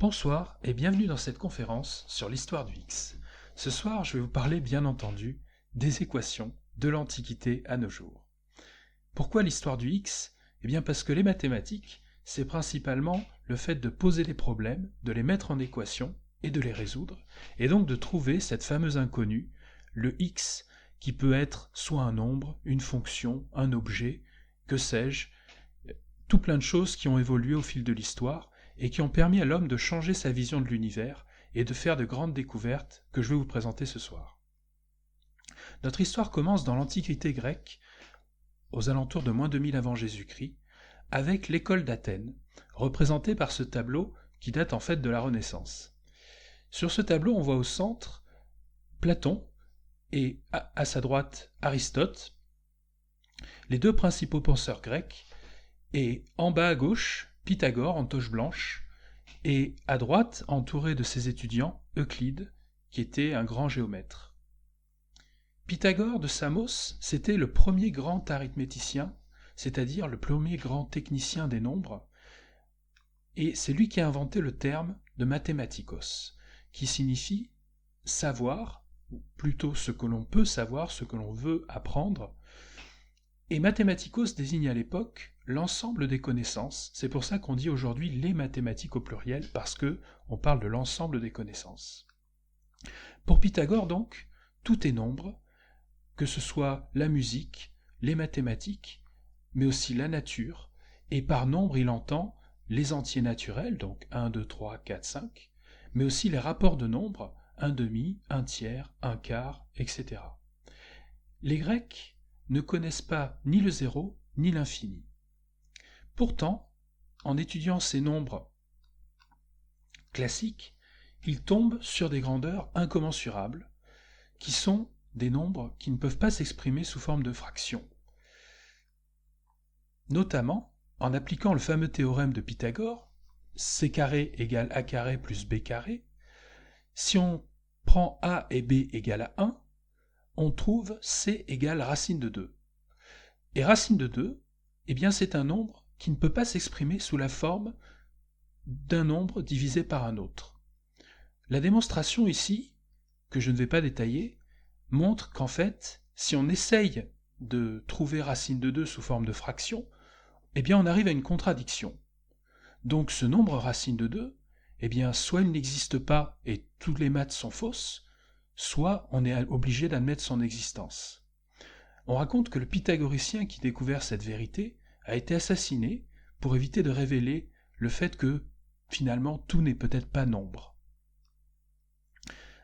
Bonsoir et bienvenue dans cette conférence sur l'histoire du X. Ce soir, je vais vous parler bien entendu des équations de l'Antiquité à nos jours. Pourquoi l'histoire du X? Eh bien parce que les mathématiques, c'est principalement le fait de poser des problèmes, de les mettre en équation et de les résoudre, et donc de trouver cette fameuse inconnue, le X, qui peut être soit un nombre, une fonction, un objet, que sais-je, tout plein de choses qui ont évolué au fil de l'histoire, et qui ont permis à l'homme de changer sa vision de l'univers et de faire de grandes découvertes que je vais vous présenter ce soir. Notre histoire commence dans l'Antiquité grecque, aux alentours de moins 2000 avant Jésus-Christ, avec l'école d'Athènes, représentée par ce tableau qui date en fait de la Renaissance. Sur ce tableau, on voit au centre Platon et à sa droite Aristote, les deux principaux penseurs grecs, et en bas à gauche, Pythagore en toche blanche, et à droite, entouré de ses étudiants, Euclide, qui était un grand géomètre. Pythagore de Samos, c'était le premier grand arithméticien, c'est-à-dire le premier grand technicien des nombres, et c'est lui qui a inventé le terme de mathématikos, qui signifie savoir, ou plutôt ce que l'on peut savoir, ce que l'on veut apprendre, et mathématikos désigne à l'époque l'ensemble des connaissances. C'est pour ça qu'on dit aujourd'hui les mathématiques au pluriel, parce que on parle de l'ensemble des connaissances. Pour Pythagore donc, tout est nombre, que ce soit la musique, les mathématiques, mais aussi la nature, et par nombre il entend les entiers naturels, donc 1, 2, 3, 4, 5, mais aussi les rapports de nombres, un demi, un tiers, un quart, etc. Les Grecs ne connaissent pas ni le zéro ni l'infini. Pourtant, en étudiant ces nombres classiques, ils tombent sur des grandeurs incommensurables, qui sont des nombres qui ne peuvent pas s'exprimer sous forme de fractions. Notamment, en appliquant le fameux théorème de Pythagore, c carré égale a carré plus b carré, si on prend a et b égale à 1, on trouve c égale racine de 2. Et racine de 2, eh bien c'est un nombre qui ne peut pas s'exprimer sous la forme d'un nombre divisé par un autre. La démonstration ici, que je ne vais pas détailler, montre qu'en fait, si on essaye de trouver racine de 2 sous forme de fraction, eh bien on arrive à une contradiction. Donc ce nombre racine de 2, eh bien soit il n'existe pas et toutes les maths sont fausses, soit on est obligé d'admettre son existence. On raconte que le pythagoricien qui découvert cette vérité a été assassiné pour éviter de révéler le fait que, finalement, tout n'est peut-être pas nombre.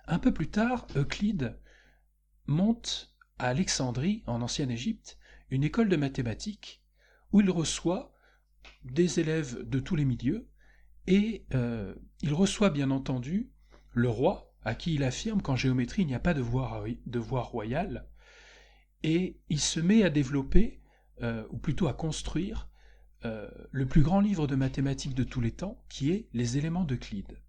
Un peu plus tard, Euclide monte à Alexandrie, en ancienne Égypte, une école de mathématiques où il reçoit des élèves de tous les milieux et il reçoit bien entendu le roi, à qui il affirme qu'en géométrie il n'y a pas de voie royale, et il se met à développer, ou plutôt à construire, le plus grand livre de mathématiques de tous les temps, qui est les éléments d'Euclide.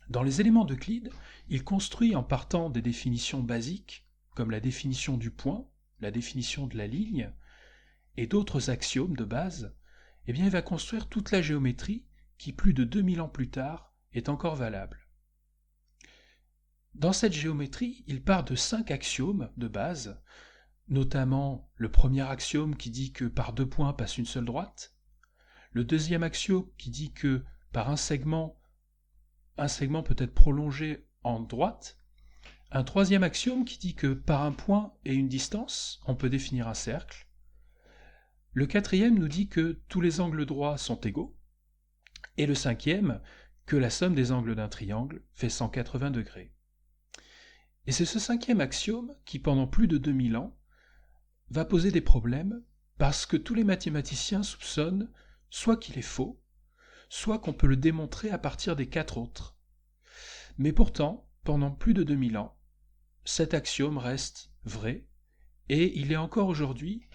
Dans les éléments d'Euclide, il construit en partant des définitions basiques, comme la définition du point, la définition de la ligne, et d'autres axiomes de base, eh bien il va construire toute la géométrie qui, plus de 2000 ans plus tard, est encore valable. Dans cette géométrie, il part de 5 axiomes de base, notamment le premier axiome qui dit que par 2 points passe une seule droite, le deuxième axiome qui dit que par un segment peut être prolongé en droite, un troisième axiome qui dit que par un point et une distance, on peut définir un cercle, le quatrième nous dit que tous les angles droits sont égaux, et le cinquième, que la somme des angles d'un triangle fait 180 degrés. Et c'est ce cinquième axiome qui, pendant plus de 2000 ans, va poser des problèmes parce que tous les mathématiciens soupçonnent soit qu'il est faux, soit qu'on peut le démontrer à partir des 4 autres. Mais pourtant, pendant plus de 2000 ans, cet axiome reste vrai, et il est encore aujourd'hui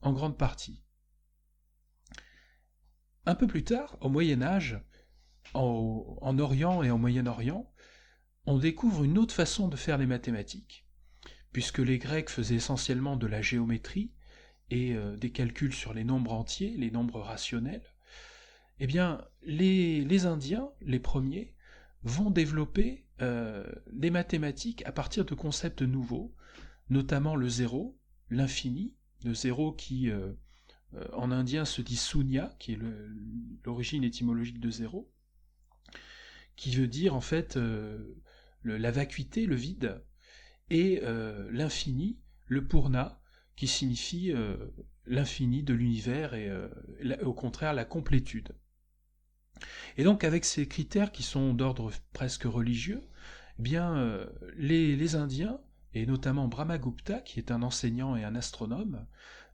en grande partie. Un peu plus tard, au Moyen-Âge, en Orient et au Moyen-Orient, on découvre une autre façon de faire les mathématiques, puisque les Grecs faisaient essentiellement de la géométrie et des calculs sur les nombres entiers, les nombres rationnels, eh bien, les Indiens, les premiers, vont développer des mathématiques à partir de concepts nouveaux, notamment le zéro, l'infini, le zéro qui en indien se dit sunya, qui est l'origine étymologique de zéro, qui veut dire en fait la vacuité, le vide, et l'infini, le purna, qui signifie l'infini de l'univers et au contraire la complétude. Et donc avec ces critères qui sont d'ordre presque religieux, eh bien les Indiens, et notamment Brahmagupta, qui est un enseignant et un astronome,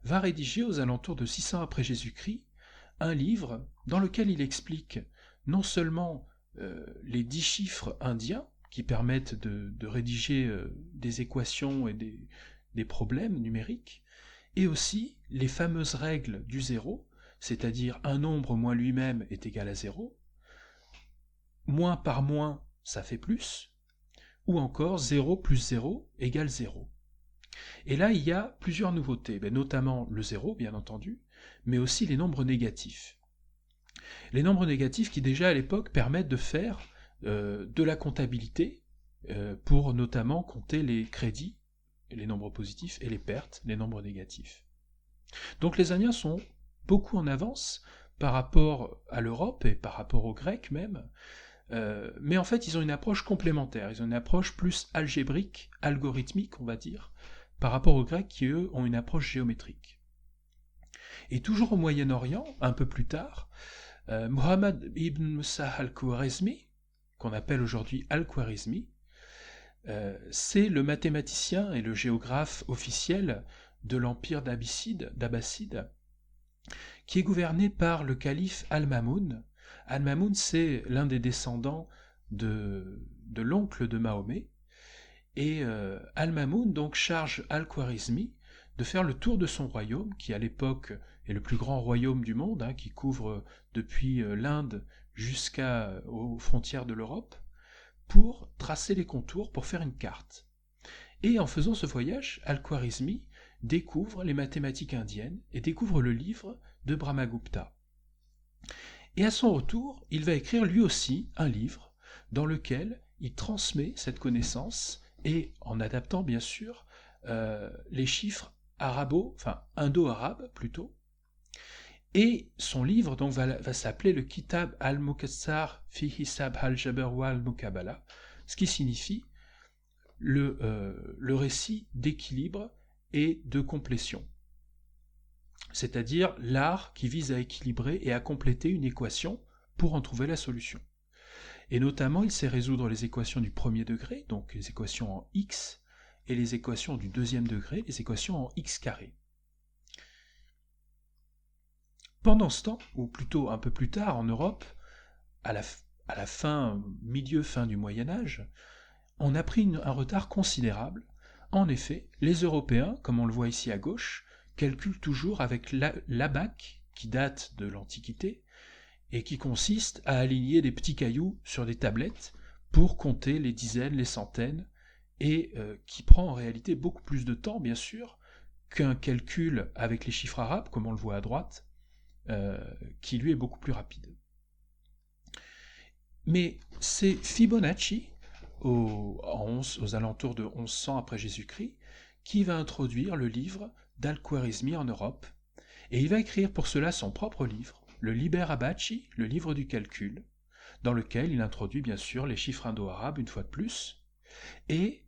va rédiger aux alentours de 600 après Jésus-Christ un livre dans lequel il explique non seulement les 10 chiffres indiens qui permettent de rédiger des équations et des problèmes numériques, et aussi les fameuses règles du zéro, c'est-à-dire un nombre moins lui-même est égal à zéro, moins par moins ça fait plus, ou encore 0 plus 0 égale 0. Et là, il y a plusieurs nouveautés, notamment le zéro, bien entendu, mais aussi les nombres négatifs. Les nombres négatifs qui déjà à l'époque permettent de faire de la comptabilité pour notamment compter les crédits, les nombres positifs, et les pertes, les nombres négatifs. Donc les Indiens sont beaucoup en avance par rapport à l'Europe et par rapport aux Grecs même, mais en fait ils ont une approche complémentaire, ils ont une approche plus algébrique, algorithmique on va dire, par rapport aux Grecs qui eux ont une approche géométrique. Et toujours au Moyen-Orient, un peu plus tard, Muhammad ibn Musa al-Khwarizmi, qu'on appelle aujourd'hui al-Khwarizmi, c'est le mathématicien et le géographe officiel de l'empire d'Abbasside, qui est gouverné par le calife Al-Mamoun. Al-Mamoun, c'est l'un des descendants de l'oncle de Mahomet, et Al-Mamoun donc charge Al-Khwarizmi de faire le tour de son royaume, qui à l'époque est le plus grand royaume du monde, qui couvre depuis l'Inde jusqu'aux frontières de l'Europe, pour tracer les contours, pour faire une carte. Et en faisant ce voyage, Al-Khwarizmi découvre les mathématiques indiennes et découvre le livre de Brahmagupta. Et à son retour, il va écrire lui aussi un livre dans lequel il transmet cette connaissance et en adaptant bien sûr les chiffres indo-arabes plutôt. Et son livre donc va s'appeler le Kitab al-Mukassar fi Hisab al-Jabr wal-Mukabala, ce qui signifie le récit d'équilibre et de complétion, c'est-à-dire l'art qui vise à équilibrer et à compléter une équation pour en trouver la solution. Et notamment, il sait résoudre les équations du premier degré, donc les équations en x, et les équations du deuxième degré, les équations en x carré. Pendant ce temps, ou plutôt un peu plus tard en Europe, à la milieu-fin du Moyen-Âge, on a pris un retard considérable. En effet, les Européens, comme on le voit ici à gauche, calculent toujours avec l'abaque, qui date de l'Antiquité, et qui consiste à aligner des petits cailloux sur des tablettes pour compter les dizaines, les centaines, et qui prend en réalité beaucoup plus de temps, bien sûr, qu'un calcul avec les chiffres arabes, comme on le voit à droite, qui lui est beaucoup plus rapide. Mais c'est Fibonacci, aux alentours de 1100 après Jésus-Christ, qui va introduire le livre d'Al-Khwarizmi en Europe, et il va écrire pour cela son propre livre, le Liber Abaci, le livre du calcul, dans lequel il introduit bien sûr les chiffres indo-arabes une fois de plus, et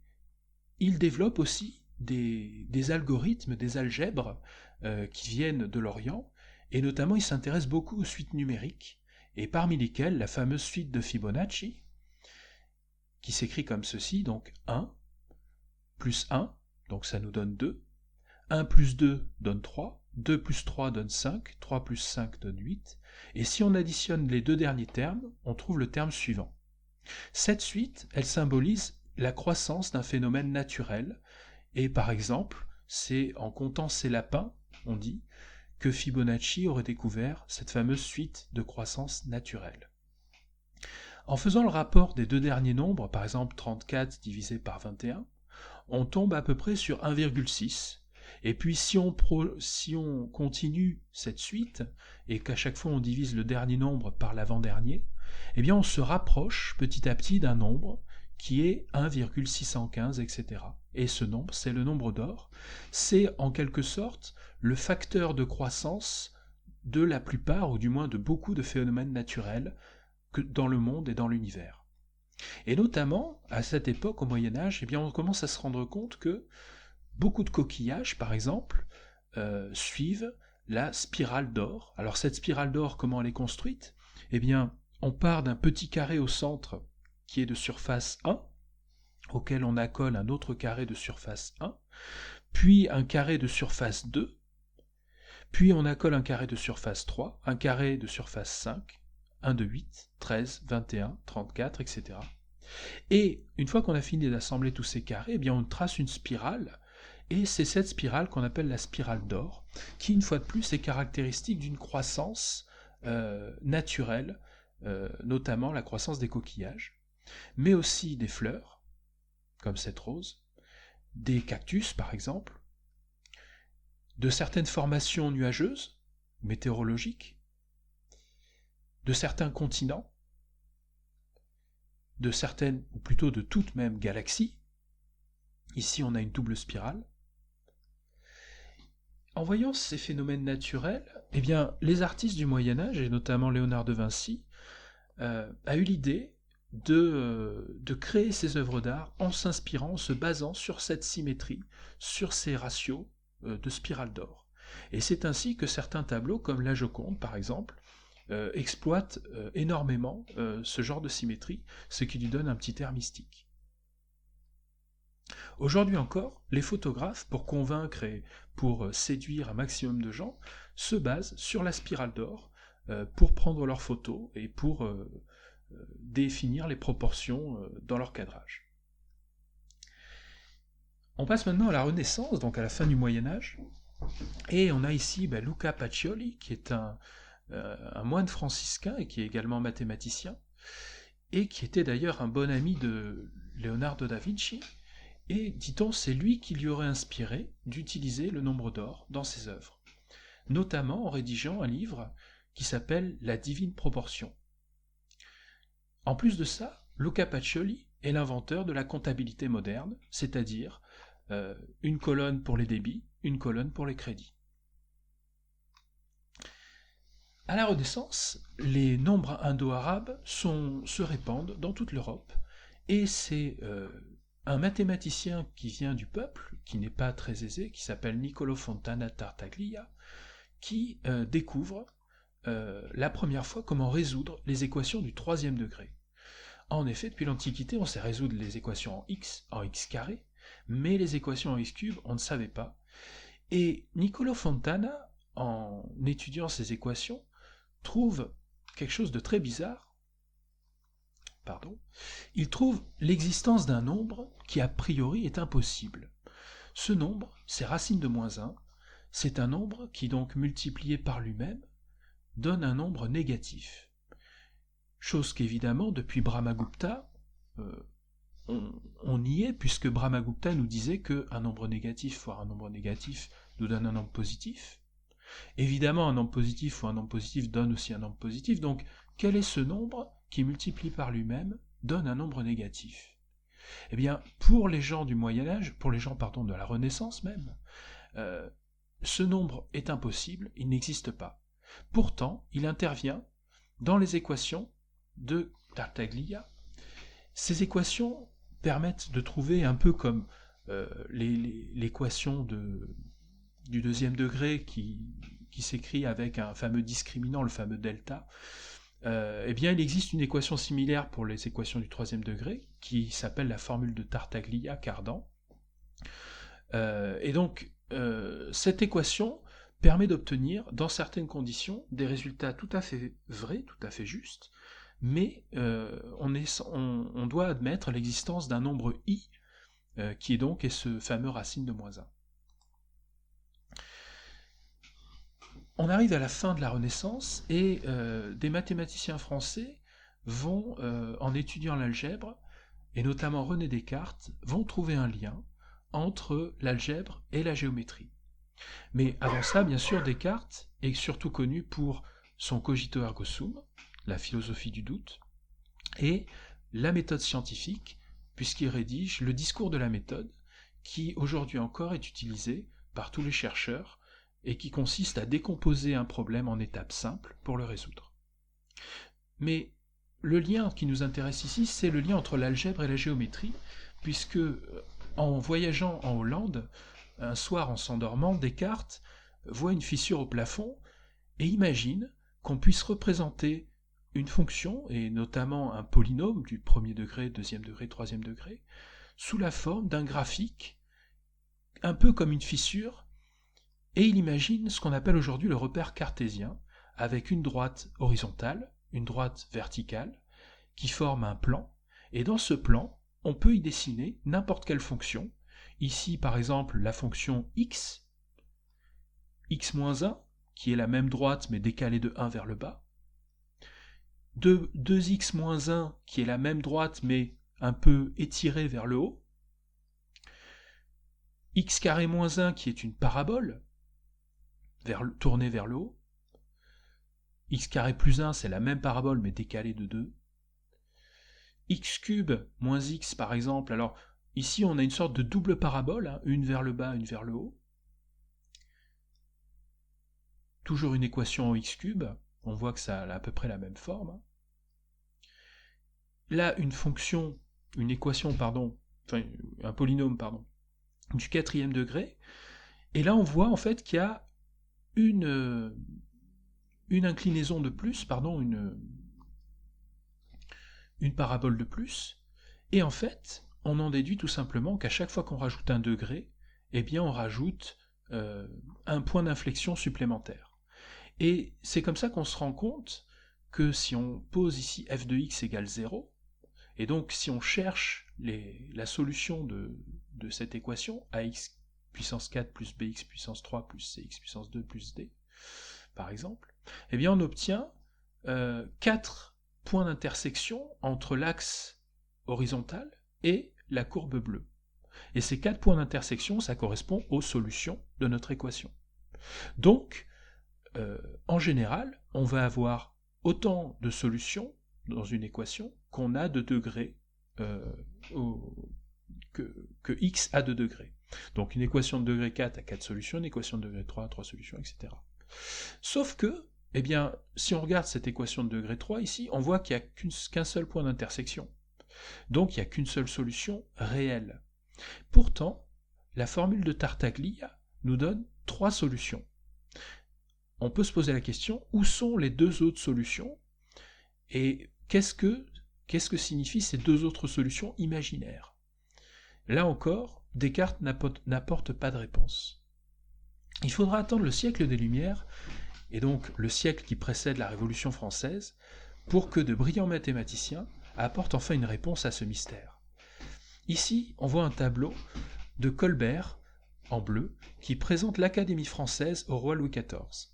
il développe aussi des algorithmes, des algèbres qui viennent de l'Orient, et notamment il s'intéresse beaucoup aux suites numériques, et parmi lesquelles la fameuse suite de Fibonacci, qui s'écrit comme ceci, donc 1 plus 1, donc ça nous donne 2, 1 plus 2 donne 3, 2 plus 3 donne 5, 3 plus 5 donne 8, et si on additionne les deux derniers termes, on trouve le terme suivant. Cette suite, elle symbolise la croissance d'un phénomène naturel, et par exemple, c'est en comptant ces lapins, on dit, que Fibonacci aurait découvert cette fameuse suite de croissance naturelle. En faisant le rapport des deux derniers nombres, par exemple 34 divisé par 21, on tombe à peu près sur 1,6, Et puis si on continue cette suite, et qu'à chaque fois on divise le dernier nombre par l'avant-dernier, eh bien on se rapproche petit à petit d'un nombre qui est 1,615, etc. Et ce nombre, c'est le nombre d'or. C'est en quelque sorte le facteur de croissance de la plupart, ou du moins de beaucoup de phénomènes naturels dans le monde et dans l'univers. Et notamment, à cette époque, au Moyen-Âge, eh bien, on commence à se rendre compte que beaucoup de coquillages, par exemple, suivent la spirale d'or. Alors cette spirale d'or, comment elle est construite? Eh bien, on part d'un petit carré au centre qui est de surface 1, auquel on accole un autre carré de surface 1, puis un carré de surface 2, puis on accole un carré de surface 3, un carré de surface 5, 1 de 8, 13, 21, 34, etc. Et une fois qu'on a fini d'assembler tous ces carrés, eh bien on trace une spirale, et c'est cette spirale qu'on appelle la spirale d'or, qui une fois de plus est caractéristique d'une croissance naturelle, notamment la croissance des coquillages, mais aussi des fleurs, comme cette rose, des cactus par exemple, de certaines formations nuageuses, météorologiques, de certains continents, de certaines, ou plutôt de toutes même galaxies. Ici on a une double spirale. En voyant ces phénomènes naturels, eh bien, les artistes du Moyen-Âge, et notamment Léonard de Vinci, a eu l'idée de créer ces œuvres d'art en s'inspirant, en se basant sur cette symétrie, sur ces ratios de spirale d'or. Et c'est ainsi que certains tableaux, comme la Joconde par exemple, exploitent énormément ce genre de symétrie, ce qui lui donne un petit air mystique. Aujourd'hui encore, les photographes, pour convaincre et pour séduire un maximum de gens, se basent sur la spirale d'or pour prendre leurs photos et pour définir les proportions dans leur cadrage. On passe maintenant à la Renaissance, donc à la fin du Moyen-Âge, et on a ici Luca Pacioli, qui est un moine franciscain et qui est également mathématicien, et qui était d'ailleurs un bon ami de Leonardo da Vinci, et dit-on c'est lui qui lui aurait inspiré d'utiliser le nombre d'or dans ses œuvres, notamment en rédigeant un livre qui s'appelle La Divine Proportion. En plus de ça, Luca Pacioli est l'inventeur de la comptabilité moderne, c'est-à-dire une colonne pour les débits, une colonne pour les crédits. À la Renaissance, les nombres indo-arabes se répandent dans toute l'Europe, et c'est un mathématicien qui vient du peuple, qui n'est pas très aisé, qui s'appelle Niccolò Fontana Tartaglia, qui découvre la première fois comment résoudre les équations du troisième degré. En effet, depuis l'Antiquité, on sait résoudre les équations en x carré, mais les équations en x cube, on ne savait pas. Et Niccolò Fontana, en étudiant ces équations, trouve quelque chose de très bizarre. Il trouve l'existence d'un nombre qui a priori est impossible. Ce nombre, c'est racine de moins 1, c'est un nombre qui donc multiplié par lui-même donne un nombre négatif. Chose qu'évidemment, depuis Brahmagupta, on y est, puisque Brahmagupta nous disait qu'un nombre négatif fois un nombre négatif nous donne un nombre positif. Évidemment, un nombre positif fois un nombre positif donne aussi un nombre positif, donc quel est ce nombre qui multiplie par lui-même donne un nombre négatif? Eh bien, pour les gens du Moyen-Âge, pour les gens, de la Renaissance même, ce nombre est impossible, il n'existe pas. Pourtant, il intervient dans les équations de Tartaglia. Ces équations permettent de trouver un peu comme l'équation du deuxième degré qui s'écrit avec un fameux discriminant, le fameux delta. Eh bien, il existe une équation similaire pour les équations du troisième degré, qui s'appelle la formule de Tartaglia-Cardan. Et donc, cette équation permet d'obtenir, dans certaines conditions, des résultats tout à fait vrais, tout à fait justes, mais on doit admettre l'existence d'un nombre i, qui est ce fameux racine de moins 1. On arrive à la fin de la Renaissance, et des mathématiciens français vont, en étudiant l'algèbre, et notamment René Descartes, vont trouver un lien entre l'algèbre et la géométrie. Mais avant ça, bien sûr, Descartes est surtout connu pour son cogito ergo sum, la philosophie du doute, et la méthode scientifique, puisqu'il rédige le discours de la méthode, qui aujourd'hui encore est utilisé par tous les chercheurs et qui consiste à décomposer un problème en étapes simples pour le résoudre. Mais le lien qui nous intéresse ici, c'est le lien entre l'algèbre et la géométrie, puisque en voyageant en Hollande, un soir en s'endormant, Descartes voit une fissure au plafond et imagine qu'on puisse représenter une fonction, et notamment un polynôme du premier degré, deuxième degré, troisième degré, sous la forme d'un graphique, un peu comme une fissure, et il imagine ce qu'on appelle aujourd'hui le repère cartésien, avec une droite horizontale, une droite verticale, qui forment un plan, et dans ce plan, on peut y dessiner n'importe quelle fonction, ici par exemple la fonction x, x-1, qui est la même droite mais décalée de 1 vers le bas, 2x-1 qui est la même droite mais un peu étirée vers le haut, x carré moins 1 qui est une parabole tournée vers le haut, x carré plus 1 c'est la même parabole mais décalée de 2, x cube moins x par exemple, alors ici on a une sorte de double parabole, une vers le bas, une vers le haut, toujours une équation en x cube, on voit que ça a à peu près la même forme. Là, une équation, enfin un polynôme, du quatrième degré, et là on voit en fait qu'il y a une inclinaison de plus, une parabole de plus, et en fait, on en déduit tout simplement qu'à chaque fois qu'on rajoute un degré, eh bien on rajoute un point d'inflexion supplémentaire. Et c'est comme ça qu'on se rend compte que si on pose ici f de x égale 0, et donc si on cherche la solution de cette équation, ax puissance 4 plus bx puissance 3 plus cx puissance 2 plus d, par exemple, eh bien on obtient 4 points d'intersection entre l'axe horizontal et la courbe bleue. Et ces 4 points d'intersection, ça correspond aux solutions de notre équation. Donc, en général, on va avoir autant de solutions dans une équation qu'on a de degrés que x a de degrés. Donc une équation de degré 4 a 4 solutions, une équation de degré 3 a 3 solutions, etc. Sauf que, eh bien, si on regarde cette équation de degré 3 ici, on voit qu'il n'y a qu'un seul point d'intersection. Donc il n'y a qu'une seule solution réelle. Pourtant, la formule de Tartaglia nous donne 3 solutions. On peut se poser la question, où sont les 2 autres solutions et qu'est-ce que signifient ces 2 autres solutions imaginaires? Là encore, Descartes n'apporte pas de réponse. Il faudra attendre le siècle des Lumières, et donc le siècle qui précède la Révolution française, pour que de brillants mathématiciens apportent enfin une réponse à ce mystère. Ici, on voit un tableau de Colbert, en bleu, qui présente l'Académie française au roi Louis XIV.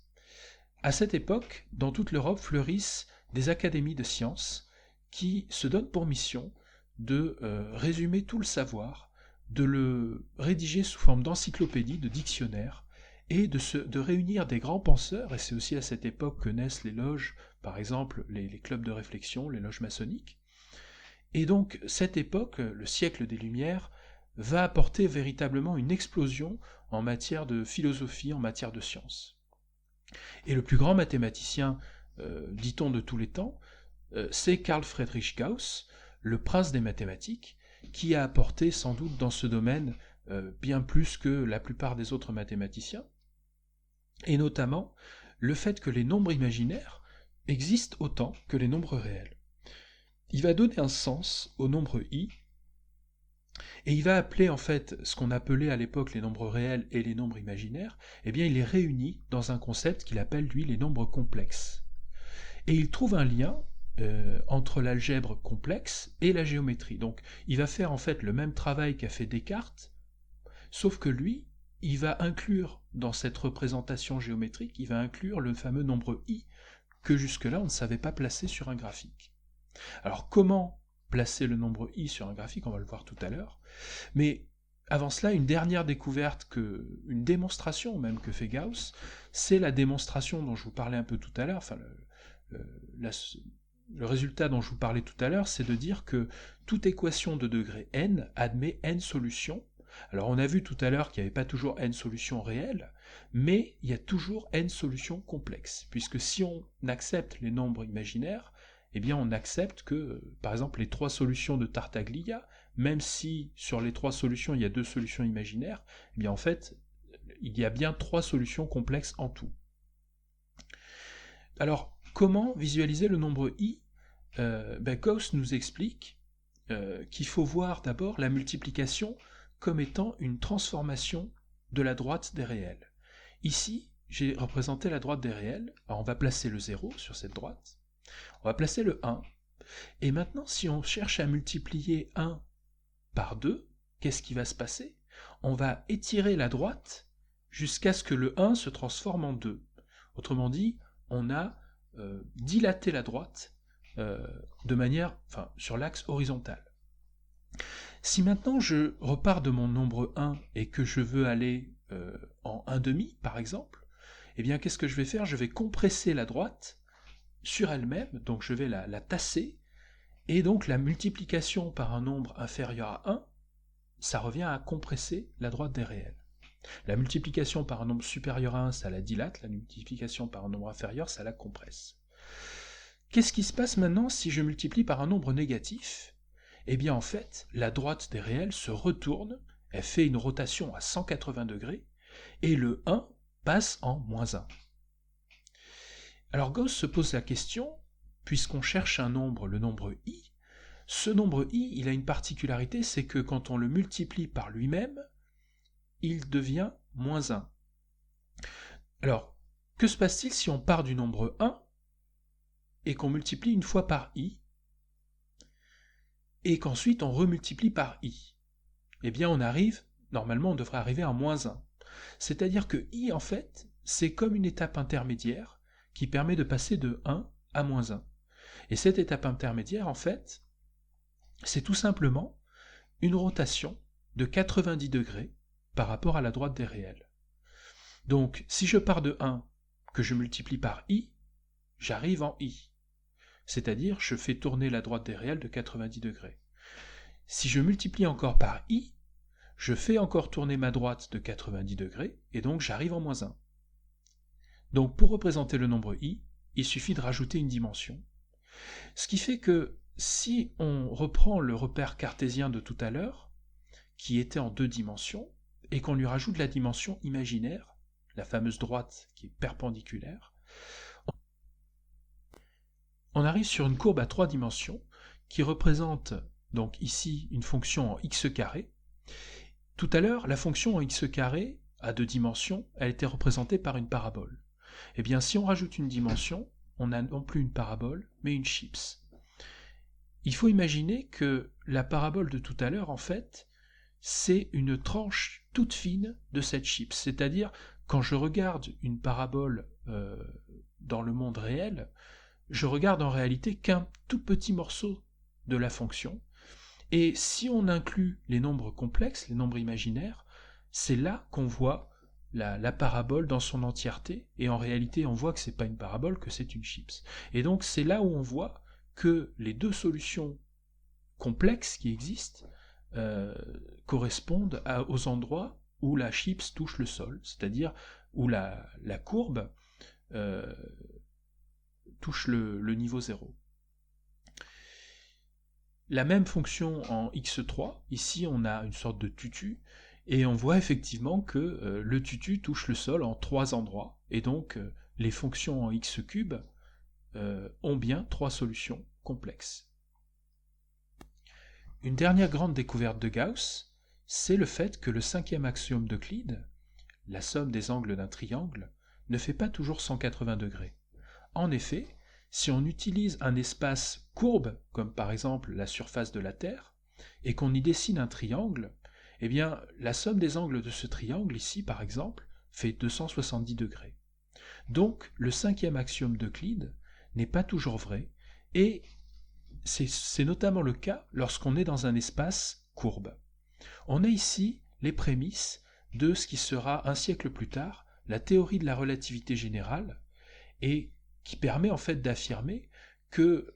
À cette époque, dans toute l'Europe fleurissent des académies de sciences qui se donnent pour mission de résumer tout le savoir, de le rédiger sous forme d'encyclopédie, de dictionnaire, et de réunir des grands penseurs, et c'est aussi à cette époque que naissent les loges, par exemple les clubs de réflexion, les loges maçonniques. Et donc cette époque, le siècle des Lumières, va apporter véritablement une explosion en matière de philosophie, en matière de science. Et le plus grand mathématicien, dit-on, de tous les temps, c'est Carl Friedrich Gauss, le prince des mathématiques, qui a apporté sans doute dans ce domaine bien plus que la plupart des autres mathématiciens, et notamment le fait que les nombres imaginaires existent autant que les nombres réels. Il va donner un sens au nombre i, et il va appeler en fait ce qu'on appelait à l'époque les nombres réels et les nombres imaginaires, eh bien il les réunit dans un concept qu'il appelle lui les nombres complexes. Et il trouve un lien entre l'algèbre complexe et la géométrie. Donc il va faire en fait le même travail qu'a fait Descartes, sauf que lui, il va inclure dans cette représentation géométrique, il va inclure le fameux nombre i que jusque-là on ne savait pas placer sur un graphique. Alors comment placer le nombre i sur un graphique, on va le voir tout à l'heure, mais avant cela, une dernière découverte, une démonstration même que fait Gauss, c'est la démonstration dont je vous parlais un peu tout à l'heure, enfin le résultat dont je vous parlais tout à l'heure, c'est de dire que toute équation de degré n admet n solutions. Alors on a vu tout à l'heure qu'il n'y avait pas toujours n solutions réelles, mais il y a toujours n solutions complexes, puisque si on accepte les nombres imaginaires, eh bien on accepte que, par exemple, les 3 solutions de Tartaglia, même si sur les 3 solutions il y a 2 solutions imaginaires, eh bien en fait, il y a bien 3 solutions complexes en tout. Alors, comment visualiser le nombre i? Gauss nous explique qu'il faut voir d'abord la multiplication comme étant une transformation de la droite des réels. Ici, j'ai représenté la droite des réels. Alors on va placer le 0 sur cette droite, on va placer le 1, et maintenant si on cherche à multiplier 1 par 2, qu'est-ce qui va se passer? On va étirer la droite jusqu'à ce que le 1 se transforme en 2. Autrement dit, on a dilaté la droite sur l'axe horizontal. Si maintenant je repars de mon nombre 1 et que je veux aller en 1/2 par exemple, eh bien qu'est-ce que je vais faire? Je vais compresser la droite sur elle-même, donc je vais la tasser, et donc la multiplication par un nombre inférieur à 1, ça revient à compresser la droite des réels. La multiplication par un nombre supérieur à 1, ça la dilate, la multiplication par un nombre inférieur, ça la compresse. Qu'est-ce qui se passe maintenant si je multiplie par un nombre négatif? Eh bien en fait, la droite des réels se retourne, elle fait une rotation à 180 degrés, et le 1 passe en moins 1. Alors Gauss se pose la question, puisqu'on cherche un nombre, le nombre i, ce nombre i, il a une particularité, c'est que quand on le multiplie par lui-même, il devient moins 1. Alors, que se passe-t-il si on part du nombre 1 et qu'on multiplie une fois par i, et qu'ensuite on remultiplie par i? Eh bien normalement on devrait arriver à moins 1. C'est-à-dire que i, en fait, c'est comme une étape intermédiaire qui permet de passer de 1 à moins 1. Et cette étape intermédiaire, en fait, c'est tout simplement une rotation de 90 degrés par rapport à la droite des réels. Donc, si je pars de 1, que je multiplie par i, j'arrive en i. C'est-à-dire, je fais tourner la droite des réels de 90 degrés. Si je multiplie encore par i, je fais encore tourner ma droite de 90 degrés, et donc j'arrive en moins 1. Donc, pour représenter le nombre i, il suffit de rajouter une dimension. Ce qui fait que, si on reprend le repère cartésien de tout à l'heure, qui était en 2 dimensions, et qu'on lui rajoute la dimension imaginaire, la fameuse droite qui est perpendiculaire, on arrive sur une courbe à 3 dimensions qui représente donc ici une fonction en x carré. Tout à l'heure, la fonction en x carré à 2 dimensions, elle était représentée par une parabole. Eh bien, si on rajoute une dimension, on n'a non plus une parabole, mais une chips. Il faut imaginer que la parabole de tout à l'heure, en fait, c'est une tranche toute fine de cette chips. C'est-à-dire, quand je regarde une parabole dans le monde réel, je regarde en réalité qu'un tout petit morceau de la fonction. Et si on inclut les nombres complexes, les nombres imaginaires, c'est là qu'on voit la parabole dans son entièreté, et en réalité on voit que c'est pas une parabole, que c'est une chips. Et donc c'est là où on voit que les 2 solutions complexes qui existent correspondent aux endroits où la chips touche le sol, c'est-à-dire où la courbe touche le niveau 0. La même fonction en x3, ici on a une sorte de tutu, et on voit effectivement que le tutu touche le sol en 3 endroits, et donc les fonctions en x3 ont bien 3 solutions complexes. Une dernière grande découverte de Gauss, c'est le fait que le 5e axiome d'Euclide, la somme des angles d'un triangle, ne fait pas toujours 180 degrés. En effet, si on utilise un espace courbe, comme par exemple la surface de la Terre, et qu'on y dessine un triangle, eh bien la somme des angles de ce triangle, ici par exemple, fait 270 degrés. Donc le 5e axiome d'Euclide n'est pas toujours vrai, et c'est notamment le cas lorsqu'on est dans un espace courbe. On a ici les prémices de ce qui sera un siècle plus tard la théorie de la relativité générale, et qui permet en fait d'affirmer que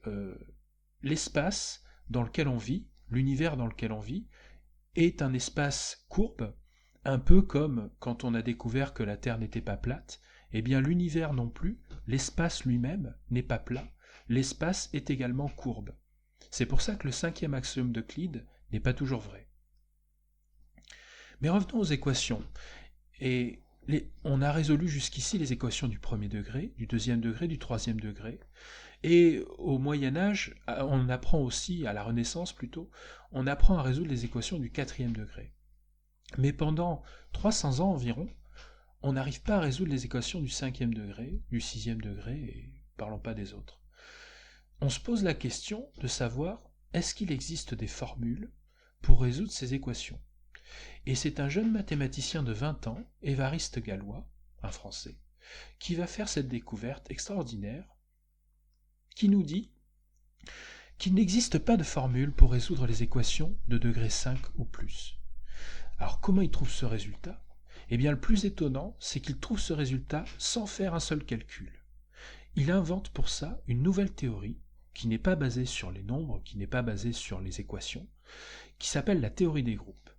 l'espace dans lequel on vit, l'univers dans lequel on vit, est un espace courbe, un peu comme quand on a découvert que la Terre n'était pas plate. Eh bien l'univers non plus, l'espace lui-même n'est pas plat, l'espace est également courbe. C'est pour ça que le cinquième axiome d'Euclide n'est pas toujours vrai. Mais revenons aux équations. Et on a résolu jusqu'ici les équations du premier degré, du deuxième degré, du troisième degré. Et au Moyen-Âge, on apprend aussi, à la Renaissance plutôt, on apprend à résoudre les équations du quatrième degré. Mais pendant 300 ans environ, on n'arrive pas à résoudre les équations du cinquième degré, du sixième degré, et parlons pas des autres. On se pose la question de savoir, est-ce qu'il existe des formules pour résoudre ces équations ? Et c'est un jeune mathématicien de 20 ans, Évariste Galois, un Français, qui va faire cette découverte extraordinaire, qui nous dit qu'il n'existe pas de formule pour résoudre les équations de degré 5 ou plus. Alors comment il trouve ce résultat ? Eh bien le plus étonnant, c'est qu'il trouve ce résultat sans faire un seul calcul. Il invente pour ça une nouvelle théorie, qui n'est pas basée sur les nombres, qui n'est pas basée sur les équations, qui s'appelle la théorie des groupes.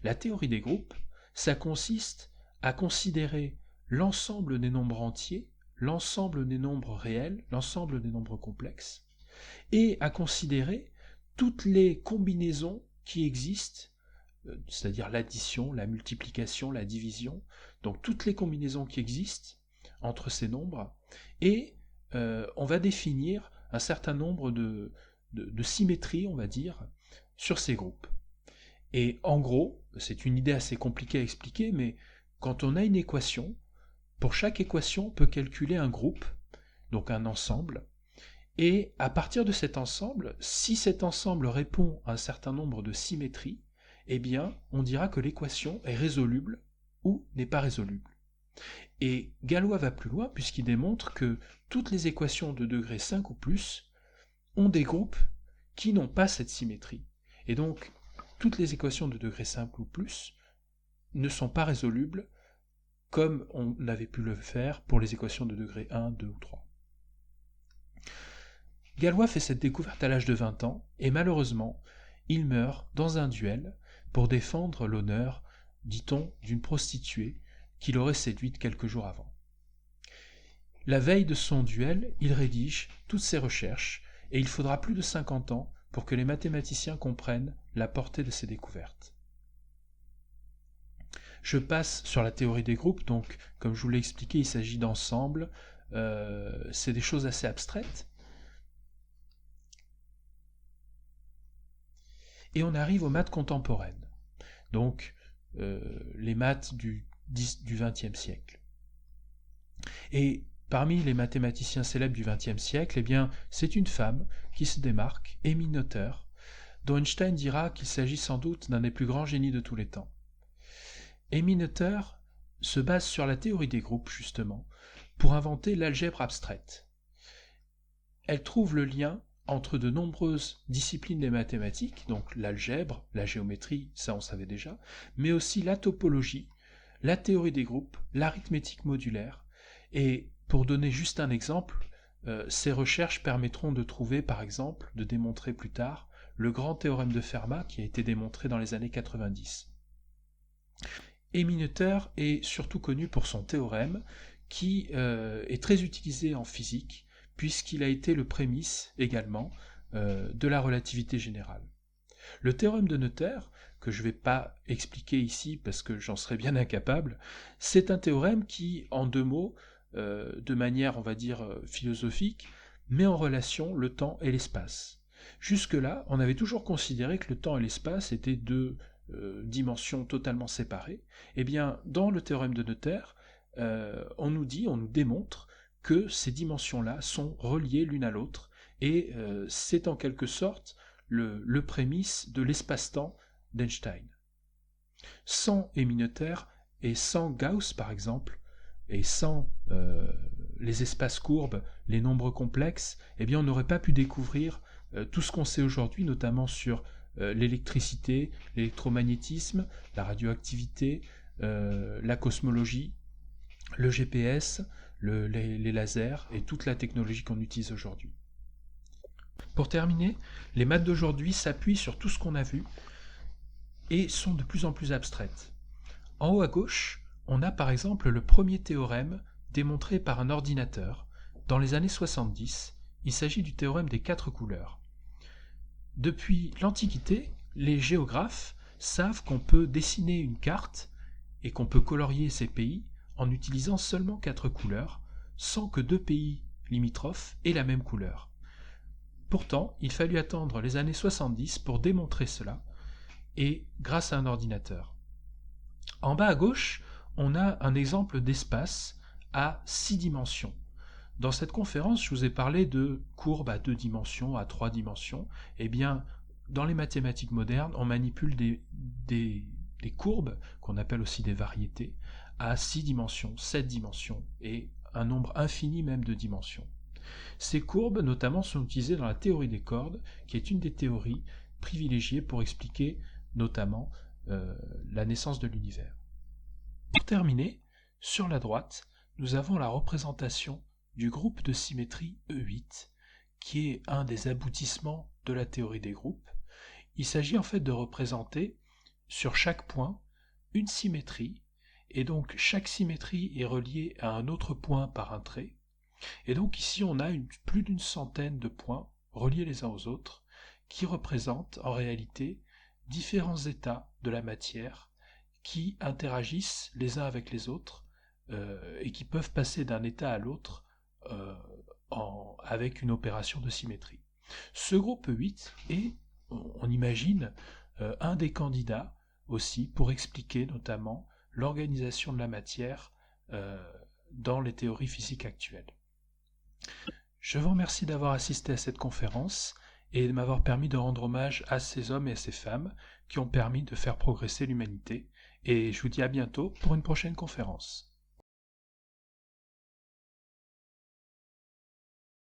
La théorie des groupes, ça consiste à considérer l'ensemble des nombres entiers, l'ensemble des nombres réels, l'ensemble des nombres complexes, et à considérer toutes les combinaisons qui existent, c'est-à-dire l'addition, la multiplication, la division, donc toutes les combinaisons qui existent entre ces nombres, et on va définir un certain nombre de symétries, on va dire, sur ces groupes. Et en gros, c'est une idée assez compliquée à expliquer, mais quand on a une équation, pour chaque équation, on peut calculer un groupe, donc un ensemble, et à partir de cet ensemble, si cet ensemble répond à un certain nombre de symétries, eh bien, on dira que l'équation est résoluble ou n'est pas résoluble. Et Galois va plus loin puisqu'il démontre que toutes les équations de degré 5 ou plus ont des groupes qui n'ont pas cette symétrie. Et donc, toutes les équations de degré 5 ou plus ne sont pas résolubles comme on avait pu le faire pour les équations de degré 1, 2 ou 3. Galois fait cette découverte à l'âge de 20 ans, et malheureusement, il meurt dans un duel pour défendre l'honneur, dit-on, d'une prostituée qu'il aurait séduite quelques jours avant. La veille de son duel, il rédige toutes ses recherches, et il faudra plus de 50 ans pour que les mathématiciens comprennent la portée de ces découvertes. Je passe sur la théorie des groupes, donc comme je vous l'ai expliqué, il s'agit d'ensembles, c'est des choses assez abstraites. Et on arrive aux maths contemporaines, donc les maths du XXe siècle. Et parmi les mathématiciens célèbres du XXe siècle, eh bien, c'est une femme qui se démarque, Emmy Noether, dont Einstein dira qu'il s'agit sans doute d'un des plus grands génies de tous les temps. Emmy Noether se base sur la théorie des groupes, justement, pour inventer l'algèbre abstraite. Elle trouve le lien entre de nombreuses disciplines des mathématiques, donc l'algèbre, la géométrie, ça on savait déjà, mais aussi la topologie, la théorie des groupes, l'arithmétique modulaire. Et pour donner juste un exemple, ces recherches permettront de trouver, par exemple, de démontrer plus tard, le grand théorème de Fermat qui a été démontré dans les années 90. Emmy Noether est surtout connu pour son théorème qui est très utilisé en physique, puisqu'il a été le prémisse également de la relativité générale. Le théorème de Noether, que je ne vais pas expliquer ici parce que j'en serais bien incapable, c'est un théorème qui, en deux mots, de manière, on va dire, philosophique, met en relation le temps et l'espace. Jusque-là, on avait toujours considéré que le temps et l'espace étaient deux dimensions totalement séparées. Eh bien, dans le théorème de Noether, on nous démontre que ces dimensions-là sont reliées l'une à l'autre, et c'est en quelque sorte le prémisse de l'espace-temps d'Einstein. Sans Emmy Noether et sans Gauss, par exemple, et sans les espaces courbes, les nombres complexes, eh bien on n'aurait pas pu découvrir tout ce qu'on sait aujourd'hui, notamment sur l'électricité, l'électromagnétisme, la radioactivité, la cosmologie, le GPS, les lasers et toute la technologie qu'on utilise aujourd'hui. Pour terminer, les maths d'aujourd'hui s'appuient sur tout ce qu'on a vu et sont de plus en plus abstraites. En haut à gauche, on a par exemple le premier théorème démontré par un ordinateur. Dans les années 70, il s'agit du théorème des 4 couleurs. Depuis l'Antiquité, les géographes savent qu'on peut dessiner une carte et qu'on peut colorier ces pays en utilisant seulement 4 couleurs, sans que 2 pays limitrophes aient la même couleur. Pourtant, il fallut attendre les années 70 pour démontrer cela, et grâce à un ordinateur. En bas à gauche, on a un exemple d'espace à 6 dimensions. Dans cette conférence, je vous ai parlé de courbes à 2 dimensions, à 3 dimensions. Eh bien, dans les mathématiques modernes, on manipule des courbes, qu'on appelle aussi des variétés, à 6 dimensions, 7 dimensions, et un nombre infini même de dimensions. Ces courbes, notamment, sont utilisées dans la théorie des cordes, qui est une des théories privilégiées pour expliquer, notamment, la naissance de l'univers. Pour terminer, sur la droite, nous avons la représentation du groupe de symétrie E8, qui est un des aboutissements de la théorie des groupes. Il s'agit en fait de représenter sur chaque point une symétrie, et donc chaque symétrie est reliée à un autre point par un trait. Et donc ici on a plus d'une centaine de points reliés les uns aux autres, qui représentent en réalité différents états de la matière qui interagissent les uns avec les autres et qui peuvent passer d'un état à l'autre avec une opération de symétrie. Ce groupe 8 est, on imagine, un des candidats aussi pour expliquer notamment l'organisation de la matière dans les théories physiques actuelles. Je vous remercie d'avoir assisté à cette conférence et de m'avoir permis de rendre hommage à ces hommes et à ces femmes qui ont permis de faire progresser l'humanité. Et je vous dis à bientôt pour une prochaine conférence.